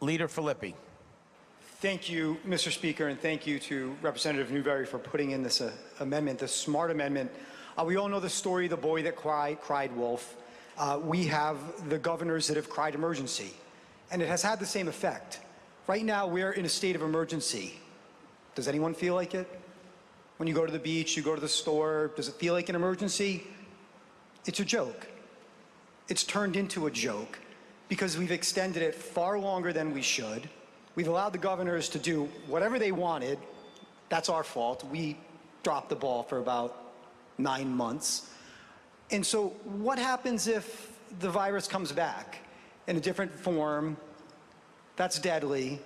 Leader Filippi. Thank you, Mr. Speaker, and thank you to Representative Newberry for putting in this amendment, this smart amendment. We all know the story, the boy that cried wolf. We have the governors that have cried emergency, and it has had the same effect. Right now, we're in a state of emergency. Does anyone feel like it? When you go to the beach, you go to the store, does it feel like an emergency? It's a joke. It's turned into a joke because we've extended it far longer than we should. We've allowed the governors to do whatever they wanted. That's our fault. We dropped the ball for about 9 months. And so what happens if the virus comes back in a different form that's deadly?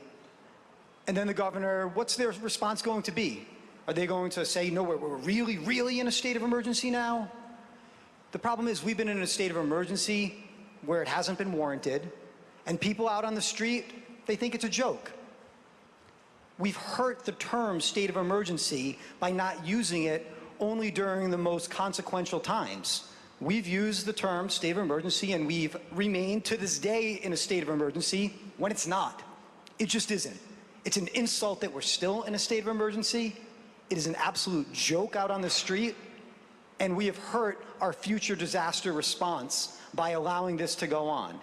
And then the governor, what's their response going to be? Are they going to say, no, we're really, really in a state of emergency now? The problem is we've been in a state of emergency where it hasn't been warranted, and people out on the street, they think it's a joke. We've hurt the term state of emergency by not using it only during the most consequential times. We've used the term state of emergency, and we've remained to this day in a state of emergency when it's not. It just isn't. It's an insult that we're still in a state of emergency. It is an absolute joke out on the street, and we have hurt our future disaster response by allowing this to go on.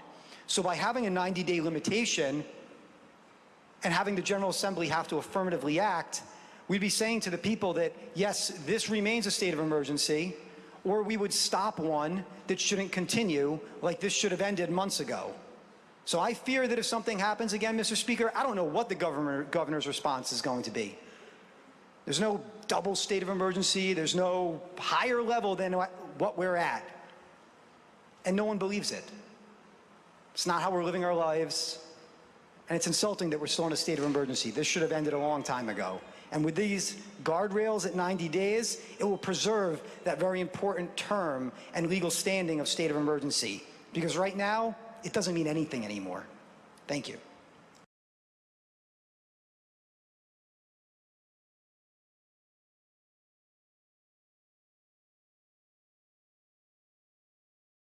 So by having a 90-day limitation and having the General Assembly have to affirmatively act, we'd be saying to the people that, yes, this remains a state of emergency, or we would stop one that shouldn't continue, like this should have ended months ago. So I fear that if something happens again, Mr. Speaker, I don't know what the governor's response is going to be. There's no double state of emergency. There's no higher level than what we're at. And no one believes it. It's not how we're living our lives. And it's insulting that we're still in a state of emergency. This should have ended a long time ago. And with these guardrails at 90 days, it will preserve that very important term and legal standing of state of emergency. Because right now, it doesn't mean anything anymore. Thank you.